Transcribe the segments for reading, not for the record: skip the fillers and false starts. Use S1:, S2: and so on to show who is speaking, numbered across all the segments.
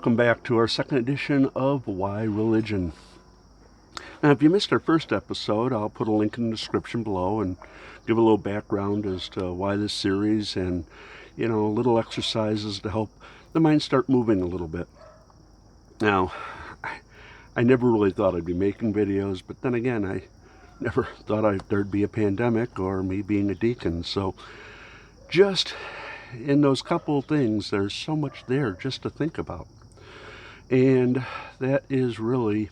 S1: welcome back to our second edition of Why Religion. Now, if you missed our first episode, I'll put a link in the description below and give a little background as to why this series and, little exercises to help the mind start moving a little bit. Now, I never really thought I'd be making videos, but then again, I never thought there'd be a pandemic or me being a deacon. So just in those couple of things, there's so much there just to think about. And that is really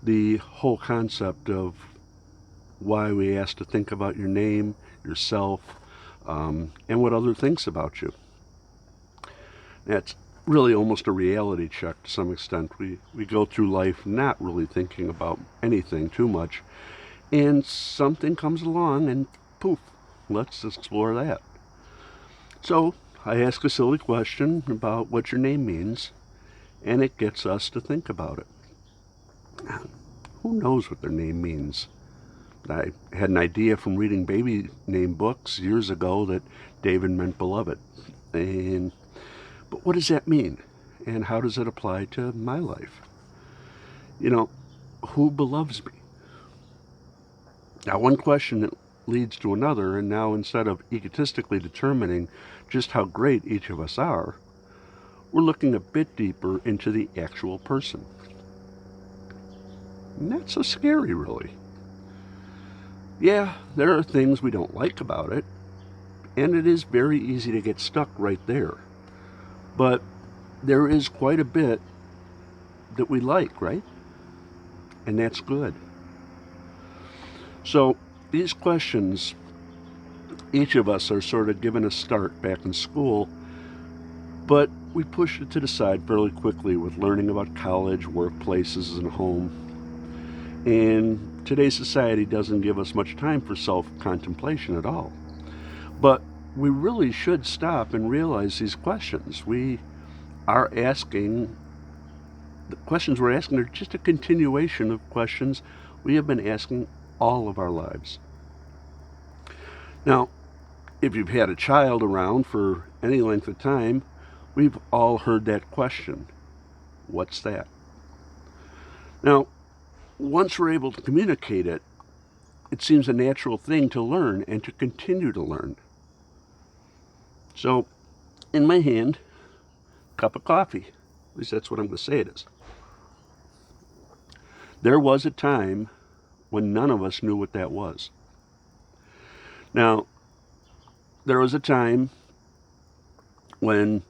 S1: the whole concept of why we ask to think about your name, yourself, and what other thinks about you. That's really almost a reality check to some extent. We go through life not really thinking about anything too much, and something comes along and poof, let's explore that. So I ask a silly question about what your name means, and it gets us to think about it. Who knows what their name means? I had an idea from reading baby name books years ago that David meant beloved. But what does that mean? And how does it apply to my life? Who beloves me? Now, one question that leads to another, and now instead of egotistically determining just how great each of us are, we're looking a bit deeper into the actual person. Not so scary, really. Yeah, there are things we don't like about it, and it is very easy to get stuck right there. But there is quite a bit that we like, right? And that's good. So these questions, each of us are sort of given a start back in school, but we push it to the side fairly quickly with learning about college, workplaces, and home. And today's society doesn't give us much time for self-contemplation at all. But we really should stop and realize these questions. The questions we're asking are just a continuation of questions we have been asking all of our lives. Now, if you've had a child around for any length of time, we've all heard that question. What's that? Now, once we're able to communicate it, it seems a natural thing to learn and to continue to learn. So, in my hand, a cup of coffee. At least that's what I'm going to say it is. There was a time when none of us knew what that was. Now, there was a time when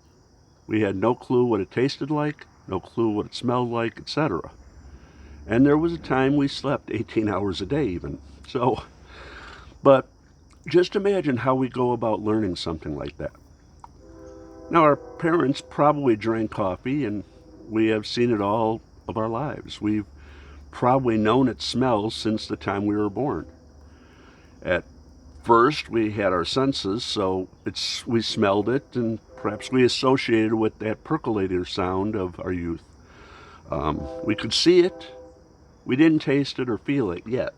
S1: we had no clue what it tasted like, no clue what it smelled like, etc. And there was a time we slept 18 hours a day even. But just imagine how we go about learning something like that. Now, our parents probably drank coffee, and we have seen it all of our lives. We've probably known its smell since the time we were born. At first, we had our senses, so we smelled it, and perhaps we associated with that percolator sound of our youth. We could see it. We didn't taste it or feel it yet.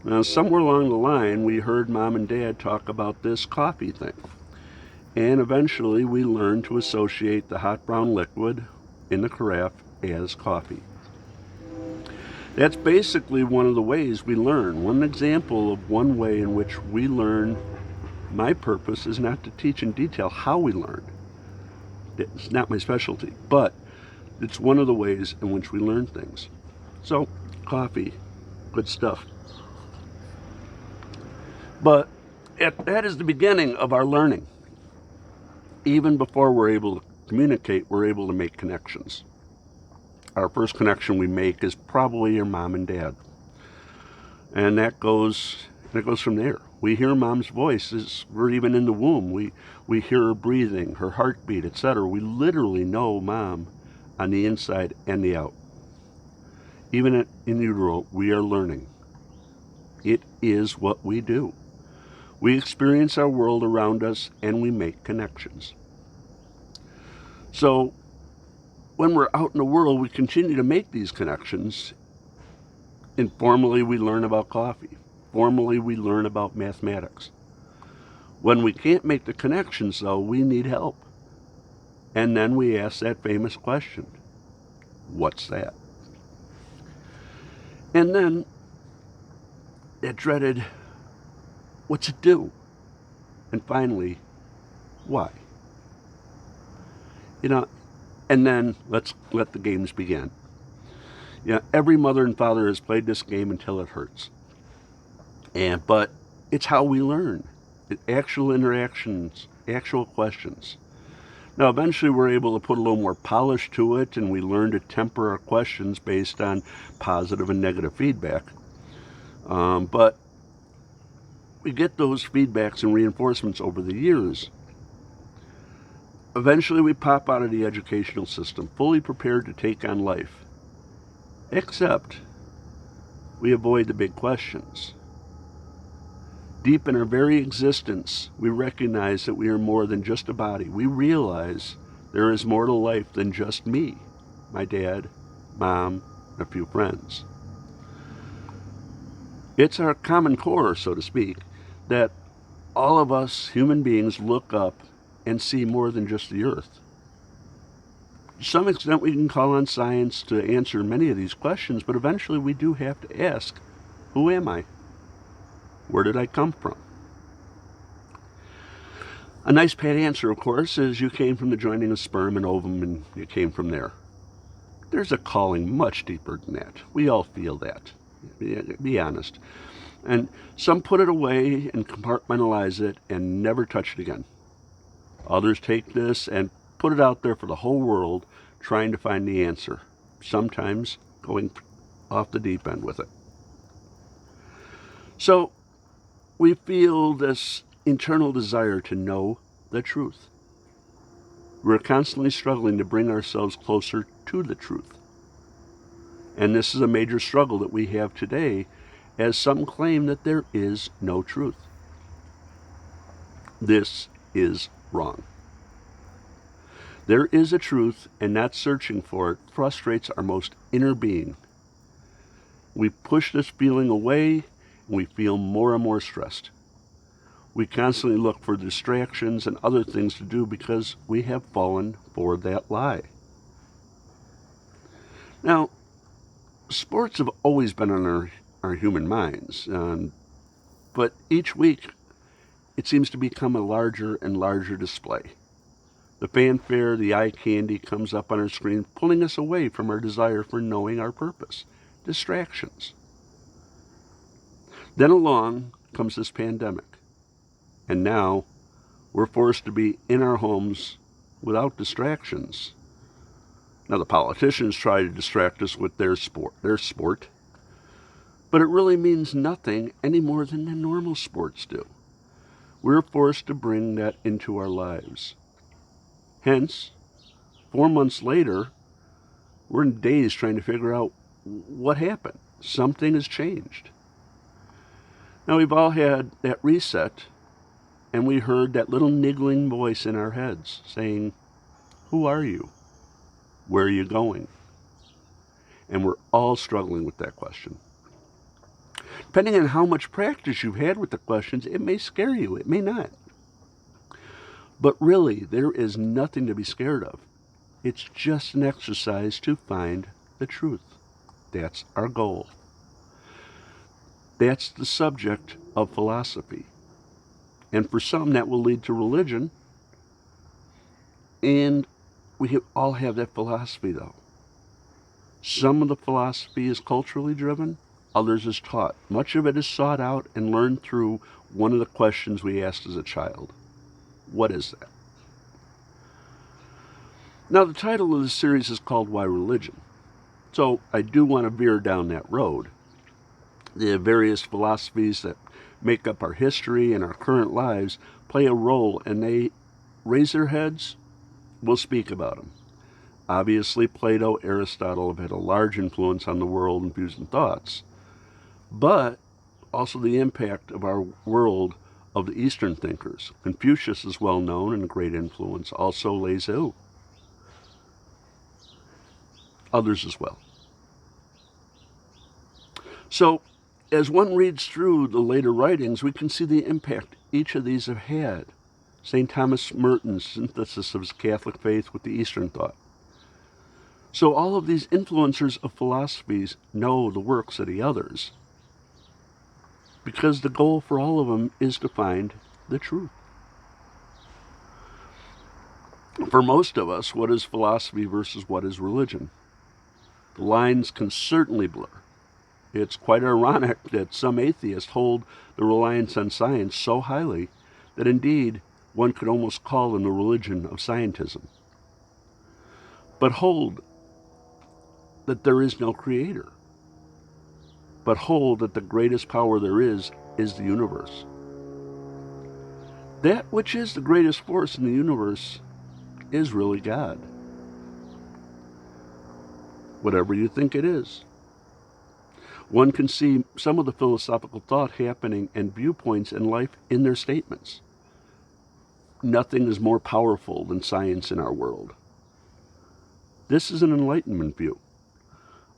S1: Now, somewhere along the line, we heard Mom and Dad talk about this coffee thing. And eventually, we learned to associate the hot brown liquid in the carafe as coffee. That's basically one of the ways we learn. One example of one way in which we learn. My purpose is not to teach in detail how we learn. It's not my specialty, but it's one of the ways in which we learn things. So, coffee, good stuff. But that is the beginning of our learning. Even before we're able to communicate, we're able to make connections. Our first connection we make is probably your mom and dad. And it goes from there. We hear mom's voice as we're even in the womb. We hear her breathing, her heartbeat, etc. We literally know mom on the inside and the out. Even in utero, we are learning. It is what we do. We experience our world around us and we make connections. So when we're out in the world, we continue to make these connections. Informally, we learn about coffee. Formally, we learn about mathematics. When we can't make the connections, though, we need help. And then we ask that famous question, what's that? And then that dreaded, what's it do? And finally, why? You know, and then let's let the games begin. Every mother and father has played this game until it hurts. But it's how we learn. Actual interactions, actual questions. Now, eventually we're able to put a little more polish to it, and we learn to temper our questions based on positive and negative feedback. But we get those feedbacks and reinforcements over the years. Eventually we pop out of the educational system, fully prepared to take on life. Except we avoid the big questions. Deep in our very existence, we recognize that we are more than just a body. We realize there is more to life than just me, my dad, mom, and a few friends. It's our common core, so to speak, that all of us human beings look up and see more than just the earth. To some extent, we can call on science to answer many of these questions, but eventually we do have to ask, who am I? Where did I come from? A nice pat answer, of course, is you came from the joining of sperm and ovum, and you came from there. There's a calling much deeper than that. We all feel that. Be honest. And some put it away and compartmentalize it and never touch it again. Others take this and put it out there for the whole world, trying to find the answer, sometimes going off the deep end with it. So we feel this internal desire to know the truth. We're constantly struggling to bring ourselves closer to the truth. And this is a major struggle that we have today, as some claim that there is no truth. This is wrong. There is a truth, and not searching for it frustrates our most inner being. We push this feeling away, and we feel more and more stressed. We constantly look for distractions and other things to do because we have fallen for that lie. Now, sports have always been on our human minds, but each week it seems to become a larger and larger display. The fanfare, the eye candy comes up on our screen, pulling us away from our desire for knowing our purpose. Distractions. Then along comes this pandemic. And now we're forced to be in our homes without distractions. Now the politicians try to distract us with their sport. But it really means nothing any more than the normal sports do. We're forced to bring that into our lives. Hence, 4 months later, we're in daze trying to figure out what happened. Something has changed. Now we've all had that reset, and we heard that little niggling voice in our heads saying, who are you? Where are you going? And we're all struggling with that question. Depending on how much practice you've had with the questions, it may scare you, it may not. But really, there is nothing to be scared of. It's just an exercise to find the truth. That's our goal. That's the subject of philosophy. And for some, that will lead to religion. And we all have that philosophy, though. Some of the philosophy is culturally driven, others is taught. Much of it is sought out and learned through one of the questions we asked as a child. What is that? Now, the title of the series is called Why Religion? So I do want to veer down that road. The various philosophies that make up our history and our current lives play a role, and they raise their heads. We'll speak about them. Obviously, Plato, Aristotle have had a large influence on the world and views and thoughts, but also the impact of our world of the Eastern thinkers. Confucius is well known and a great influence, also Lao Tzu. Others as well. So, as one reads through the later writings, we can see the impact each of these have had. St. Thomas Merton's synthesis of his Catholic faith with the Eastern thought. So all of these influencers of philosophies know the works of the others, because the goal for all of them is to find the truth. For most of us, what is philosophy versus what is religion? The lines can certainly blur. It's quite ironic that some atheists hold the reliance on science so highly that indeed one could almost call them the religion of scientism. But hold that there is no creator. But hold that the greatest power there is the universe. That which is the greatest force in the universe is really God. Whatever you think it is. One can see some of the philosophical thought happening and viewpoints in life in their statements. Nothing is more powerful than science in our world. This is an Enlightenment view.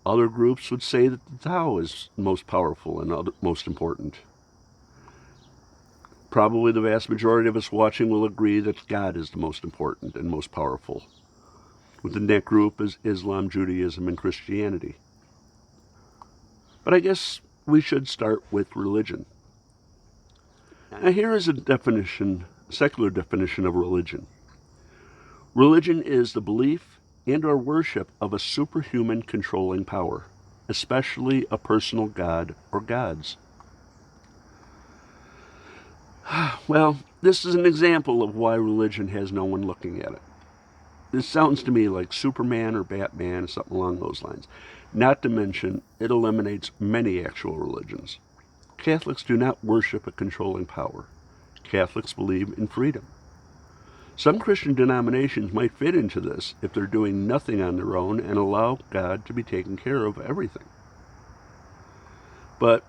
S1: Other groups would say that the Tao is most powerful and most important. Probably the vast majority of us watching will agree that God is the most important and most powerful. Within that group is Islam, Judaism, and Christianity. But I guess we should start with religion. Now here is a definition, secular definition of religion. Religion is the belief and or worship of a superhuman controlling power, especially a personal god or gods. Well, this is an example of why religion has no one looking at it. This sounds to me like Superman or Batman or something along those lines. Not to mention, it eliminates many actual religions. Catholics do not worship a controlling power. Catholics believe in freedom. Some Christian denominations might fit into this if they're doing nothing on their own and allow God to be taking care of everything. But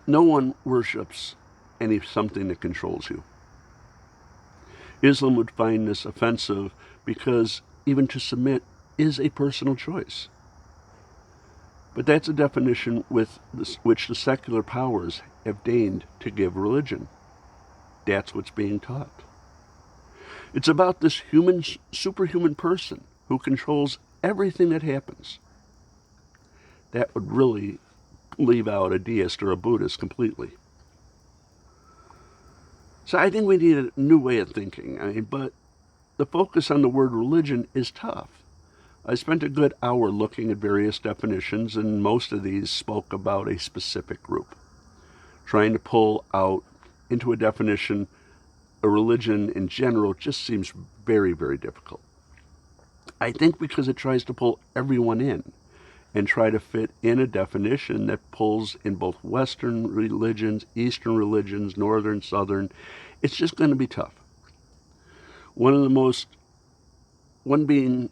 S1: no one worships something that controls you. Islam would find this offensive because even to submit is a personal choice. But that's a definition with which the secular powers have deigned to give religion. That's what's being taught. It's about this superhuman person who controls everything that happens. That would really leave out a deist or a Buddhist completely. So I think we need a new way of thinking. But the focus on the word religion is tough. I spent a good hour looking at various definitions, and most of these spoke about a specific group. Trying to pull out into a definition a religion in general just seems very, very difficult. I think because it tries to pull everyone in and try to fit in a definition that pulls in both Western religions, Eastern religions, Northern, Southern. It's just going to be tough. One being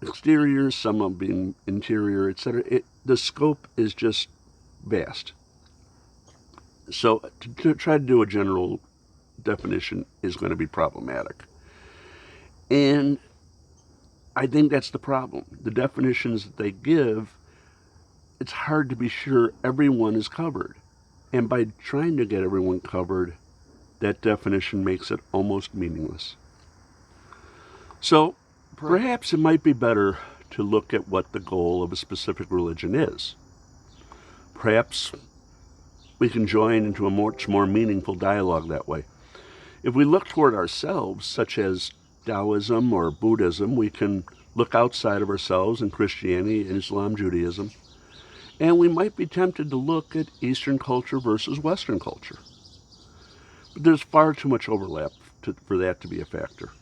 S1: exterior, some of being interior, etc. The scope is just vast. So to try to do a general definition is going to be problematic. And I think that's the problem. The definitions that they give, it's hard to be sure everyone is covered. And by trying to get everyone covered, that definition makes it almost meaningless. So perhaps it might be better to look at what the goal of a specific religion is. Perhaps we can join into a much more meaningful dialogue that way. If we look toward ourselves, such as Taoism or Buddhism, we can look outside of ourselves in Christianity, Islam, Judaism, and we might be tempted to look at Eastern culture versus Western culture. But there's far too much overlap for that to be a factor.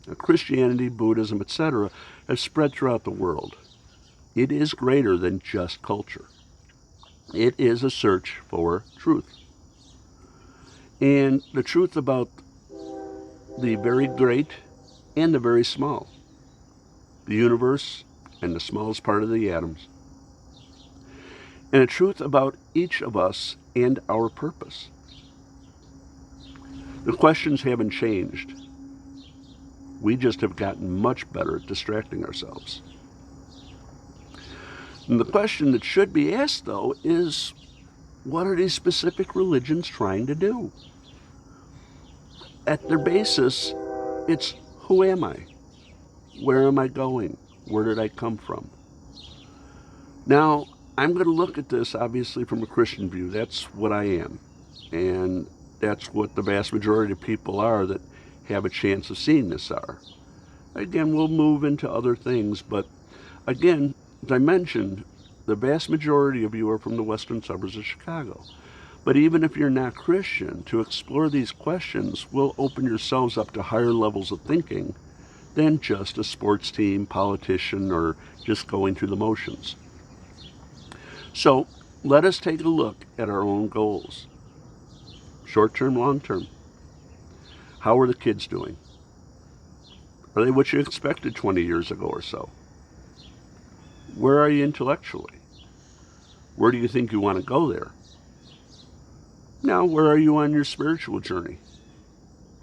S1: Now, Christianity, Buddhism, etc. have spread throughout the world. It is greater than just culture. It is a search for truth. And the truth about the very great and the very small, the universe and the smallest part of the atoms, and a truth about each of us and our purpose. The questions haven't changed. We just have gotten much better at distracting ourselves. And the question that should be asked, though, is what are these specific religions trying to do? at their basis, it's who am I? Where am I going? Where did I come from? Now, I'm going to look at this obviously from a Christian view. That's what I am. And that's what the vast majority of people are that have a chance of seeing this are. Again, we'll move into other things, but again, as I mentioned, the vast majority of you are from the western suburbs of Chicago. But even if you're not Christian, to explore these questions will open yourselves up to higher levels of thinking than just a sports team, politician, or just going through the motions. So let us take a look at our own goals. Short-term, long-term. How are the kids doing? Are they what you expected 20 years ago or so? Where are you intellectually? Where do you think you want to go there? Now, where are you on your spiritual journey?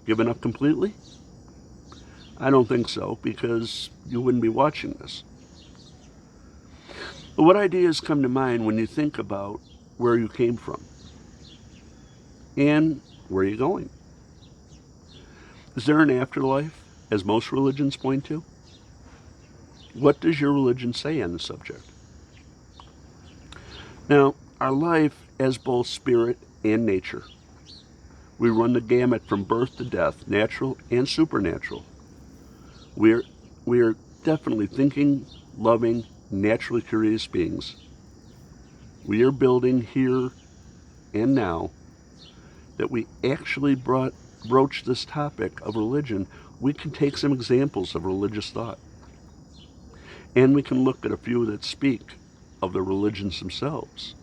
S1: Given up completely? I don't think so, because you wouldn't be watching this. But what ideas come to mind when you think about where you came from? And where are you going? Is there an afterlife, as most religions point to? What does your religion say on the subject? Now, our life as both spirit and nature. We run the gamut from birth to death, natural and supernatural. We are definitely thinking, loving, naturally curious beings. We are building here and now that we actually broach this topic of religion. We can take some examples of religious thought. And we can look at a few that speak of the religions themselves.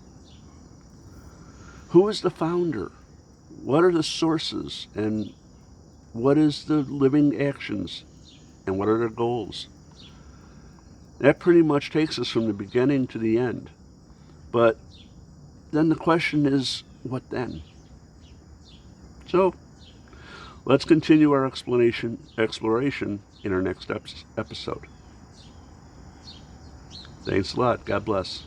S1: Who is the founder? What are the sources? And what is the living actions? And what are their goals? That pretty much takes us from the beginning to the end. But then the question is, what then? So let's continue our exploration in our next episode. Thanks a lot. God bless.